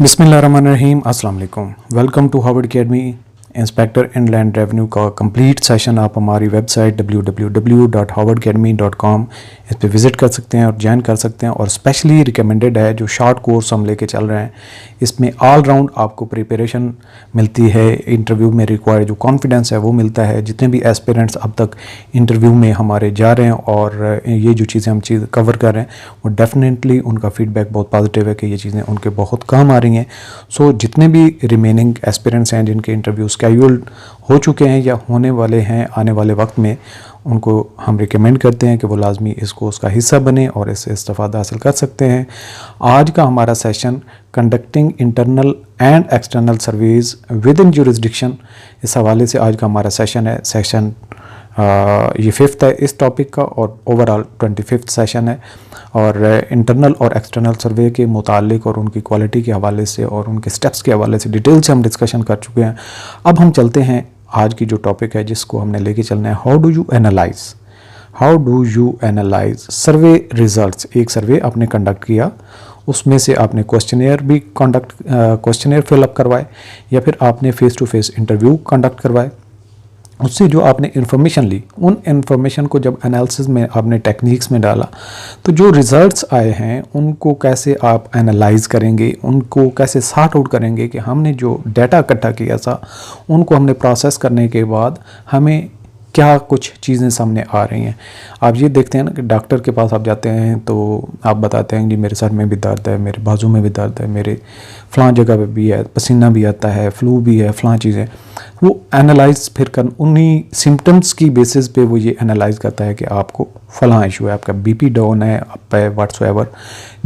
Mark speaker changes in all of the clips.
Speaker 1: बिस्मिल्लाहिर्रहमानिर्रहीम अस्सलाम वालेकुम। Welcome to Harvard academy. Inspector inland revenue का कंप्लीट सेशन आप हमारी वेबसाइट www.harvardacademy.com इस पे विज़िट कर सकते हैं और ज्वाइन कर सकते हैं। और स्पेशली रिकमेंडेड है जो शॉर्ट कोर्स हम लेके चल रहे हैं, इसमें ऑल राउंड आपको प्रिपरेशन मिलती है। इंटरव्यू में रिक्वायर्ड जो कॉन्फिडेंस है वो मिलता है। जितने भी एस्पिरेंट्स अब तक इंटरव्यू में हमारे जा रहे हैं और ये जो चीज़ें हम कवर कर रहे हैं वो डेफिनेटली उनका फीडबैक बहुत पॉजिटिव है कि ये चीज़ें उनके बहुत काम आ रही हैं। सो जितने भी रिमेनिंग एस्पिरेंट्स हैं जिनके इंटरव्यू स्केड्यूल्ड हो चुके हैं या होने वाले हैं आने वाले वक्त में, उनको हम रिकमेंड करते हैं कि वो लाजमी इस कोर्स का हिस्सा बने और इससे इस्तेफादा हासिल कर सकते हैं। आज का हमारा session conducting internal and external surveys with in jurisdiction, इस हवाले से आज का हमारा सेशन है। सेशन ये 5th है इस टॉपिक का और ओवरऑल 25th सेशन है। और इंटरनल और एक्सटर्नल सर्वे के मुतालिक और उनकी क्वालिटी के हवाले से और उनके स्टेप्स के हवाले से डिटेल से हम डिस्कशन कर चुके हैं। अब हम चलते हैं आज की जो टॉपिक है जिसको हमने लेके चलना है, how do you analyse survey results. एक सर्वे आपने कंडक्ट किया, उसमें से आपने क्वेश्चनियर फिलअप करवाए या फिर आपने face to face interview conduct करवाए। उससे जो आपने इन्फॉर्मेशन ली, उन इन्फॉर्मेशन को जब एनालिसिस में आपने टेक्निक्स में डाला तो जो रिजल्ट्स आए हैं उनको कैसे आप एनालाइज करेंगे, उनको कैसे सॉर्ट आउट करेंगे कि हमने जो डाटा इकट्ठा किया था उनको हमने प्रोसेस करने के बाद हमें क्या कुछ चीज़ें सामने आ रही हैं। आप ये देखते हैं ना कि डॉक्टर के पास आप जाते हैं तो आप बताते हैं जी मेरे सर में भी दर्द है, मेरे बाजू में भी दर्द है, मेरे फ़लाँ जगह पे भी है, पसीना भी आता है, फ्लू भी है, फ़लाँ चीज़ें। वो एनालाइज फिर कर उन्हीं सिम्टम्स की बेसिस पे वो ये एनालाइज करता है कि आपको फ़लाँ इशू है, आपका बीपी डाउन है, आप है व्हाट्सएवर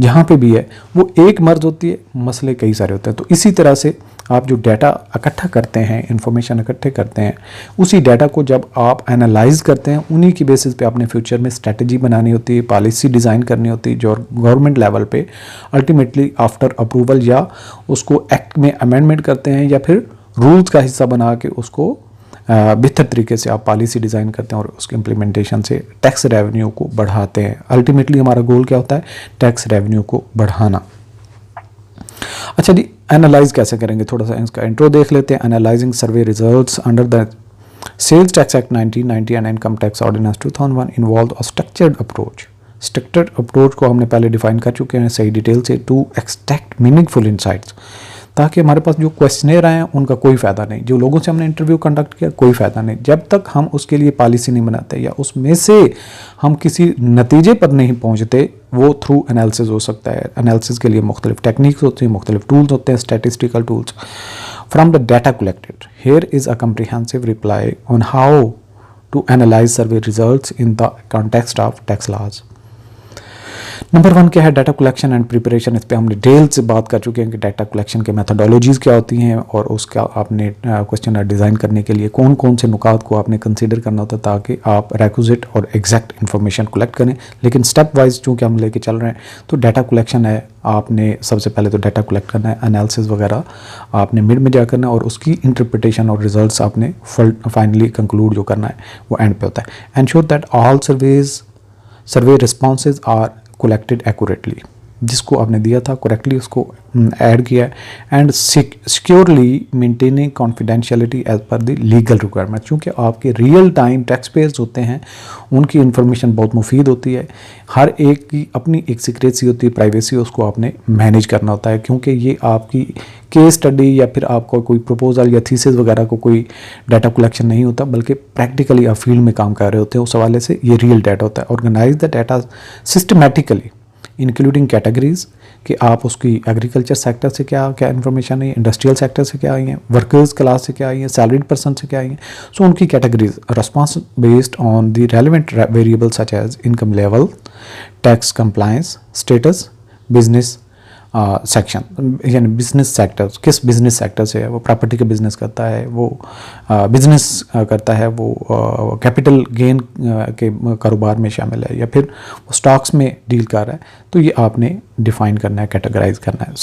Speaker 1: जहाँ पे भी है। वो एक मर्ज़ होती है, मसले कई सारे होते हैं। तो इसी तरह से आप जो डाटा इकट्ठा करते हैं, इंफॉर्मेशन इकट्ठे करते हैं, उसी डाटा को जब आप एनालाइज करते हैं उन्हीं की बेसिस पे आपने फ्यूचर में स्ट्रेटजी बनानी होती है, पॉलिसी डिज़ाइन करनी होती है जो गवर्नमेंट लेवल पे अल्टीमेटली आफ्टर अप्रूवल या उसको एक्ट में अमेंडमेंट करते हैं या फिर रूल्स का हिस्सा बना के उसको बेहतर तरीके से आप पॉलिसी डिज़ाइन करते हैं और उसके इम्प्लीमेंटेशन से टैक्स रेवेन्यू को बढ़ाते हैं। अल्टीमेटली हमारा गोल क्या होता है? टैक्स रेवेन्यू को बढ़ाना। अच्छा जी, एनालाइज कैसे करेंगे? थोड़ा सा इसका इंट्रो देख लेते हैं। Analysing survey results under the sales tax act 1990 and income tax ordinance 2001 involve a structured approach. Structured approach को हमने पहले डिफाइन कर चुके हैं सही डिटेल से, टू एक्सट्रैक्ट मीनिंगफुल इनसाइट्स, ताकि हमारे पास जो क्वेश्चनेयर आए हैं उनका कोई फ़ायदा नहीं, जो लोगों से हमने इंटरव्यू कंडक्ट किया कोई फ़ायदा नहीं, जब तक हम उसके लिए पॉलिसी नहीं बनाते या उसमें से हम किसी नतीजे पर नहीं पहुंचते। वो थ्रू एनालिसिस हो सकता है। एनालिसिस के लिए मुख्तलिफ टेक्निक्स होती हैं, मुख्तलिफ टूल्स होते हैं, statistical tools. From the data collected here is a comprehensive reply on how to analyse survey results in the context of tax laws. Number 1 क्या है? Data collection and preparation. इस पर हम डिटेल से बात कर चुके हैं कि डाटा कलेक्शन के मेथोडोलॉजीज़ क्या होती हैं और उसका आपने क्वेश्चन डिज़ाइन करने के लिए कौन कौन से नुकात को आपने कंसीडर करना होता है ताकि आप रिक्विजिट और एग्जैक्ट इन्फॉर्मेशन कलेक्ट करें। लेकिन स्टेप वाइज चूँकि हम लेके चल रहे हैं तो डाटा कलेक्शन है, आपने सबसे पहले तो डाटा कलेक्ट करना है, एनालिसिस वगैरह आपने मिड में जा करना है और उसकी इंटरप्रिटेशन और रिजल्ट्स आपने फाइनली कंक्लूड जो करना है वो एंड पे होता है। Ensure that all survey responses are collected accurately, जिसको आपने दिया था करेक्टली उसको ऐड किया and securely maintaining confidentiality as per the legal requirement. क्योंकि आपके रियल टाइम टैक्स पेयर्स होते हैं, उनकी इन्फॉर्मेशन बहुत मुफीद होती है। हर एक की अपनी एक सीक्रेसी होती है, प्राइवेसी, उसको आपने मैनेज करना होता है। क्योंकि ये आपकी केस स्टडी या फिर आपका कोई प्रपोजल या थीसिस वगैरह को कोई डाटा कलेक्शन नहीं होता, बल्कि प्रैक्टिकली आप फील्ड में काम कर रहे होते हैं। उस हवाले से ये रियल डाटा होता है। Organise the data systematically including categories कि आप उसकी एग्रीकल्चर सेक्टर से क्या क्या इन्फॉर्मेशन है, इंडस्ट्रियल सेक्टर से क्या आई है, वर्कर्स क्लास से क्या आई है, सैलरीड पर्सन से क्या आई है। सो उनकी categories response based on the relevant variable such as income level, tax compliance status, business section यानी बिजनेस सेक्टर, किस बिजनेस सेक्टर से है, वो प्रॉपर्टी का बिजनेस करता है, वो बिजनेस करता है, वो कैपिटल गेन के कारोबार में शामिल है या फिर वो स्टॉक्स में डील कर रहा है। तो ये आपने डिफाइन करना है, कैटेगराइज करना है।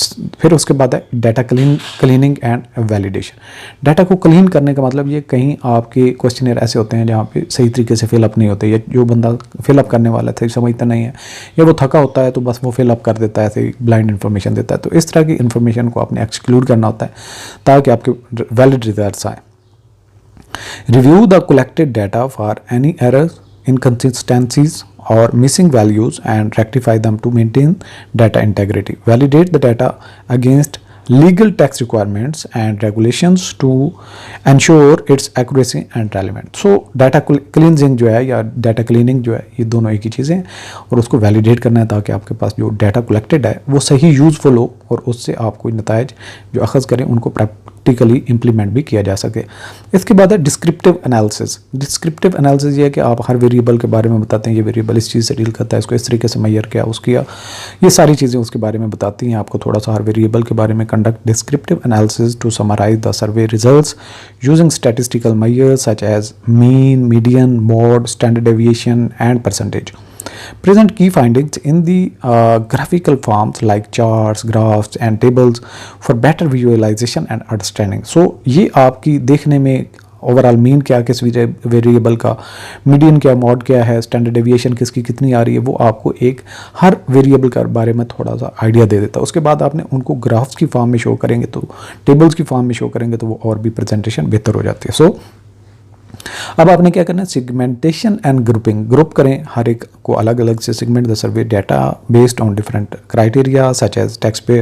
Speaker 1: फिर उसके बाद है data cleaning and validation. Data को क्लीन करने का मतलब ये, कहीं आपके क्वेश्चनर ऐसे होते हैं जहाँ पे सही तरीके से फिलअप नहीं होते, या जो बंदा फिलअप करने वाला था समझता नहीं है, या वो थका होता है तो बस वो फिलअप कर देता है ऐसे ब्लाइंड इन्फॉर्मेशन इन्फॉर्मेशन देता है। तो इस तरह की इन्फॉर्मेशन को आपने एक्सक्लूड करना होता है ताकि आपके वैलिड रिजल्ट्स आए। Review the collected data for any errors, inconsistencies or missing values and rectify them to maintain data integrity. Validate the data against legal tax requirements and regulations to ensure its accuracy and relevant. So data cleansing जो है या data cleaning जो है, ये दोनों एक ही चीज़ें हैं और उसको वैलिडेट करना है ताकि आपके पास जो डाटा कलेक्टेड है वो सही यूज़फुल हो और उससे आप कोई नताइज जो अखज़ करें उनको प्रैक्टिकली इंप्लीमेंट भी किया जा सके। इसके बाद है डिस्क्रिप्टिव एनालिसिस। डिस्क्रिप्टिव एनालिसिस ये है कि आप हर वेरिएबल के बारे में बताते हैं, ये वेरिएबल इस चीज़ से डील करता है, इसको इस तरीके से मैयर किया, उसकी ये सारी चीज़ें उसके बारे में बताती हैं आपको थोड़ा सा हर वेरिएबल के बारे में। Conduct descriptive analysis to summarise the survey results using statistical measures such as mean, median, mode, standard deviation and percentage. Present key findings in the graphical forms like charts, graphs and tables for better visualization and understanding. So ये आपकी देखने में overall mean क्या किस variable का, median क्या, mod क्या है, स्टैंडर्ड डेविएशन किसकी कितनी आ रही है, वो आपको एक हर वेरिएबल के बारे में थोड़ा सा आइडिया दे देता है। उसके बाद आपने उनको ग्राफ्स की फॉर्म में शो करेंगे तो, टेबल्स की फॉर्म में शो करेंगे तो वो और भी प्रेजेंटेशन बेहतर हो जाती है। सो अब आपने क्या करना है, सेगमेंटेशन एंड ग्रुपिंग। ग्रुप करें हर एक को अलग अलग से, segment the survey data based on different criteria such as tax pay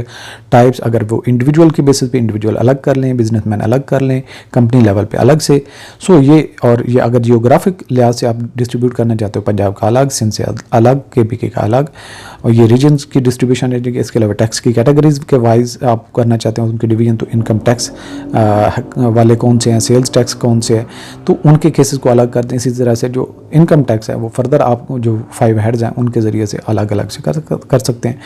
Speaker 1: types. अगर वो इंडिविजुअल की बेसिस पे इंडिविजुअल अलग कर लें, बिजनेसमैन अलग कर लें, कंपनी लेवल पे अलग से। सो ये और ये अगर जियोग्राफिक लिहाज से आप डिस्ट्रीब्यूट करना चाहते हो, पंजाब का अलग, सिंध से अलग, KPK का अलग, और ये रीजन्स की डिस्ट्रीब्यूशन है। इसके अलावा टैक्स की कैटेगरीज के वाइज आप करना चाहते हैं उनकी डिवीजन, तो इनकम टैक्स वाले कौन से हैं, सेल्स टैक्स कौन से हैं, तो उनके केसेस को अलग करते हैं। इसी तरह से जो इनकम टैक्स है वो फर्दर आप जो 5 हेड्स हैं उनके ज़रिए से अलग अलग से कर सकते हैं।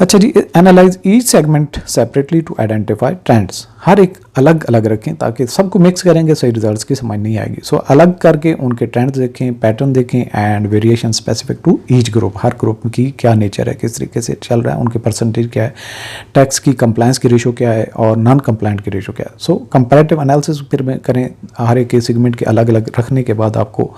Speaker 1: अच्छा जी, analyse each segment separately to identify trends. हर एक अलग अलग रखें ताकि सबको मिक्स करेंगे सही रिजल्ट्स की समझ नहीं आएगी। सो अलग करके उनके ट्रेंड्स देखें, पैटर्न देखें and variation specific to each group. हर ग्रुप की क्या नेचर है, किस तरीके से चल रहा है, उनके परसेंटेज क्या है, टैक्स की कंप्लायंस की रेशो क्या है और नॉन कंप्लायंट की रेशो क्या है। सो कंपैरेटिव एनालिसिस फिर में करें हर एक सेगमेंट के अलग अलग रखने के बाद आपको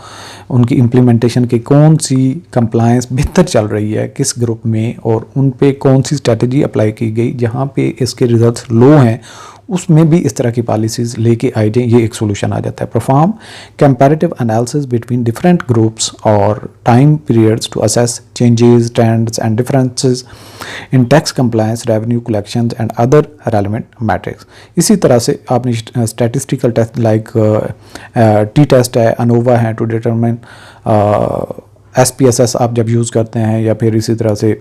Speaker 1: उनकी इम्प्लीमेंटेशन की कौन सी कंप्लायंस बेहतर चल रही है किस ग्रुप में, और उन पे कौन सी स्ट्रेटजी अप्लाई की गई, जहाँ पे इसके रिजल्ट्स लो हैं उसमें भी इस तरह की पॉलिसीज़ लेके आए जाएँ, ये एक सोल्यूशन आ जाता है। Perform comparative analysis between different groups और time periods to assess changes, trends and differences in tax compliance, revenue collection and other relevant metrics. इसी तरह से आपने statistical test like T test है, अनोवा है टू डिटरमिन SPSS आप जब use करते हैं, या फिर इसी तरह से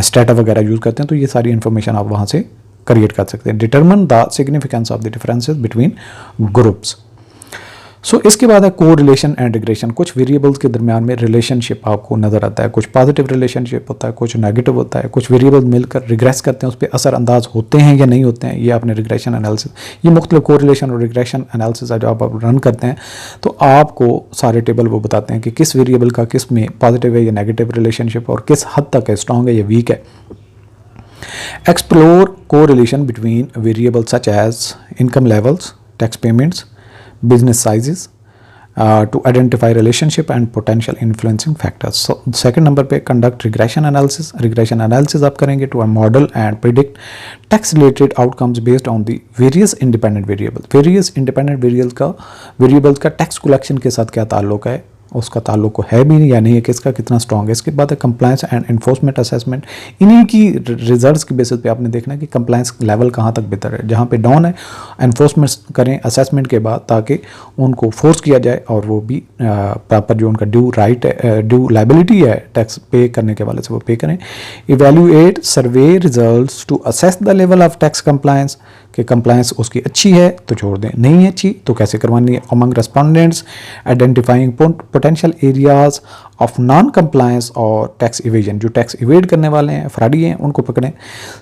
Speaker 1: स्टेटा वगैरह यूज़ करते हैं, तो ये सारी इन्फॉर्मेशन आप वहाँ से क्रिएट कर सकते हैं। Determine the significance of the differences between groups. So इसके बाद है को रिलेशन एंड रिग्रेशन। कुछ वेरिएबल्स के दरमियान में रिलेशनशिप आपको नज़र आता है, कुछ पॉजिटिव रिलेशनशिप होता है, कुछ नेगेटिव होता है, कुछ वेरिएबल्स मिलकर रिग्रेस करते हैं, उस पर असरअंदाज होते हैं या नहीं होते हैं, ये आपने रिग्रेशन एनालिसिस, ये मुख्तलिफ को रिलेशन और रिग्रेशन एनालिसिस जो आप रन करते हैं तो आपको सारे टेबल वो बताते हैं कि किस वेरिएबल का किस में पॉजिटिव है या नेगेटिव रिलेशनशिप और किस हद तक है, स्ट्रॉन्ग है या वीक है। Explore correlation between variables such as income levels, tax payments, business sizes to identify relationship and potential influencing factors. So second number पे conduct regression analysis. Regression analysis आप करेंगे to model and predict tax related outcomes based on the various independent variables. Various independent variables का tax collection के साथ क्या ताल्लुक है, उसका ताल्लुक है भी या नहीं है, किसका कितना स्ट्रॉन्ग है। इसके बाद है कंप्लायंस एंड एनफोर्समेंट असेसमेंट। इन्हीं की रिजल्ट्स के बेसिस पे आपने देखना है कि कंप्लायंस लेवल कहाँ तक बेहतर है, जहाँ पे डाउन है एनफोर्समेंट करें असेसमेंट के बाद ताकि उनको फोर्स किया जाए और वो भी प्रॉपर जो उनका ड्यू राइट है, ड्यू लाइबिलिटी है टैक्स पे करने के वाले से वो पे करें। Evaluate survey results to assess the level of tax compliance, कि कंप्लायंस उसकी अच्छी है तो छोड़ दें, नहीं है अच्छी तो कैसे करवानी है। Among respondents identifying potential areas of non compliance और टैक्स इवेजन, जो टैक्स इवेड करने वाले हैं, फ्रॉडी हैं, उनको पकड़ें।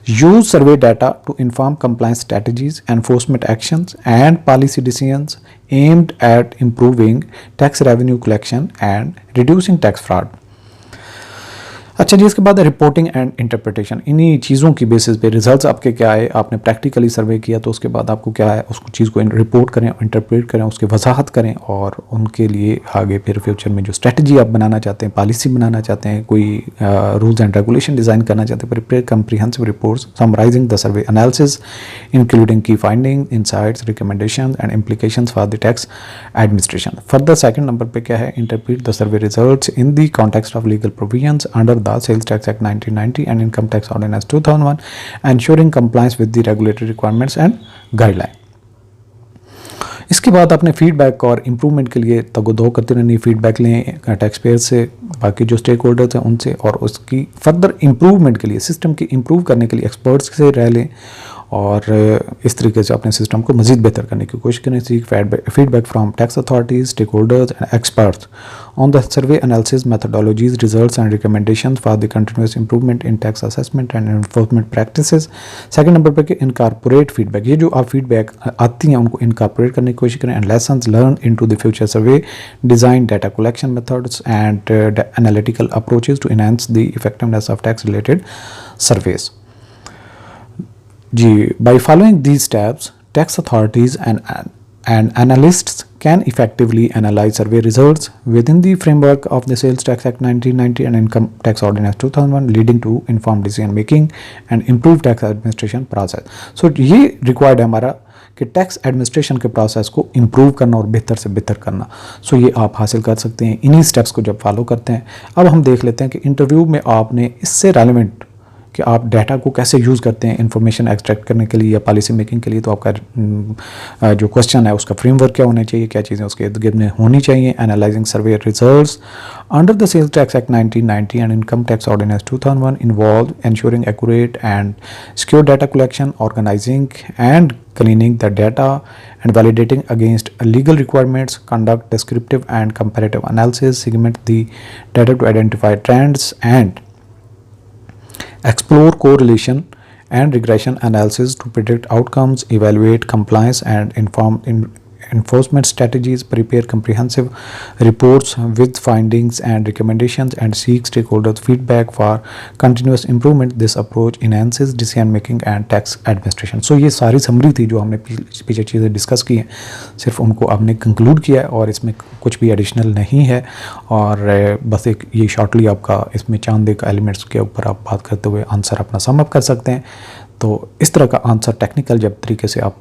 Speaker 1: Use survey data to inform compliance strategies, enforcement actions and policy decisions aimed at improving tax revenue collection and reducing tax fraud. अच्छा जी, इसके बाद रिपोर्टिंग एंड इंटरप्रिटेशन। इन्हीं चीज़ों की बेसिस पे रिजल्ट्स आपके क्या आए, आपने प्रैक्टिकली सर्वे किया तो उसके बाद आपको क्या है उसको चीज़ को रिपोर्ट करें, इंटरप्रेट करें, उसकी वजाहत करें और उनके लिए आगे फिर फ्यूचर में जो स्ट्रेटजी आप बनाना चाहते हैं, पॉलिसी बनाना चाहते हैं, कोई रूल्स एंड रेगुलेशन डिज़ाइन करना चाहते हैं, prepare comprehensive reports summarising the survey analysis including key finding, insights, recommendation and implications for the tax administration. Further second number पे क्या है, interpret the survey results in the context of legal provisions under the Sales Tax Act 1990 and Income Tax Ordinance 2001, ensuring compliance with the regulatory requirements and guidelines. इसके बाद आपने feedback और improvement के लिए तगोदो करते रहनी, फीडबैक लें टैक्स पेयर से, बाकी जो स्टेक होल्डर्स हैं उनसे, और उसकी फर्दर इम्प्रूवमेंट के लिए, सिस्टम की इम्प्रूव करने के लिए एक्सपर्ट्स से रह लें और इस तरीके से अपने सिस्टम को मज़ीद बेहतर करने की कोशिश करें। Seek feedback from tax authorities, stakeholders and experts on the survey analysis methodologies, results and recommendations for the continuous improvement in tax assessment and enforcement practices. Second number पर इनकॉर्पोरेट फीडबैक, ये जो आप feedback आती हैं उनको incorporate करने की कोशिश करें and lessons learn into the future survey design, data collection methods and analytical approaches to enhance the effectiveness of tax related surveys. जी, by following these steps, tax authorities and analysts can effectively analyze survey results within the framework of the Sales Tax Act 1990 and Income Tax Ordinance 2001, leading to informed decision making and improved tax administration process. So ये required है हमारा कि tax administration के process को improve करना और बेहतर से बेहतर करना। सो ये आप हासिल कर सकते हैं इन्हीं स्टेप्स को जब फॉलो करते हैं। अब हम देख लेते हैं कि इंटरव्यू में आपने इससे रेलिवेंट कि आप डाटा को कैसे यूज़ करते हैं इंफॉर्मेशन एक्सट्रैक्ट करने के लिए या पॉलिसी मेकिंग के लिए, तो आपका जो क्वेश्चन है उसका फ्रेमवर्क क्या होना चाहिए, क्या चीज़ें उसके इर्द गिर्द में होनी चाहिए। Analysing survey results under the sales tax act 1990 and income tax ordinance 2001 involve ensuring accurate and secure data collection, organizing and cleaning the data and validating against legal requirements, conduct descriptive and comparative analysis, segment the data to identify trends and explore correlation and regression analysis to predict outcomes, evaluate compliance and inform enforcement strategies, prepare comprehensive reports with findings and recommendations, and seek stakeholders' feedback for continuous improvement. This approach enhances decision making and tax administration. So ये सारी summary थी जो हमने पीछे चीज़ें discuss की हैं, सिर्फ उनको आपने कंक्लूड किया है और इसमें कुछ भी एडिशनल नहीं है, और बस एक ये शॉर्टली आपका इसमें चांद एक एलिमेंट्स के ऊपर आप बात करते हुए आंसर अपना सम अप कर सकते हैं। तो इस तरह का आंसर टेक्निकल जब तरीके से आप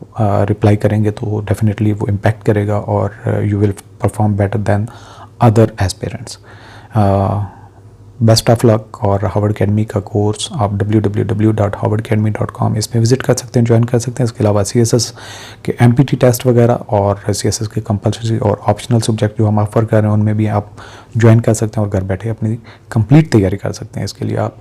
Speaker 1: रिप्लाई करेंगे तो डेफिनेटली वो इम्पैक्ट करेगा और you will perform better than other aspirants. Best of luck. और हार्वर्ड अकेडमी का कोर्स आप www.harvardacademy.com इस पर विज़िट कर सकते हैं, ज्वाइन कर सकते हैं। इसके अलावा CSS के MPT टेस्ट वगैरह और CSS के कंपलसरी और ऑप्शनल सब्जेक्ट जो हम ऑफर कर रहे हैं उनमें भी आप ज्वाइन कर सकते हैं और घर बैठे अपनी कंप्लीट तैयारी कर सकते हैं। इसके लिए आप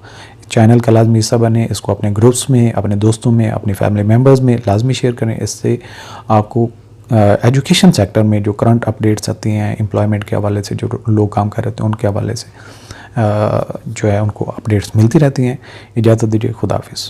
Speaker 1: चैनल का लाजमी हिस्सा बने, इसको अपने ग्रुप्स में, अपने दोस्तों में, अपनी फैमिली मेम्बर्स में लाजमी शेयर करें। इससे आपको एजुकेशन सेक्टर में जो करंट अपडेट्स आती हैं एम्प्लॉयमेंट के हवाले से, जो लोग काम कर रहे थे उनके हवाले से जो है उनको अपडेट्स मिलती रहती हैं। इजाज़त दीजिए, खुदा हाफिज़।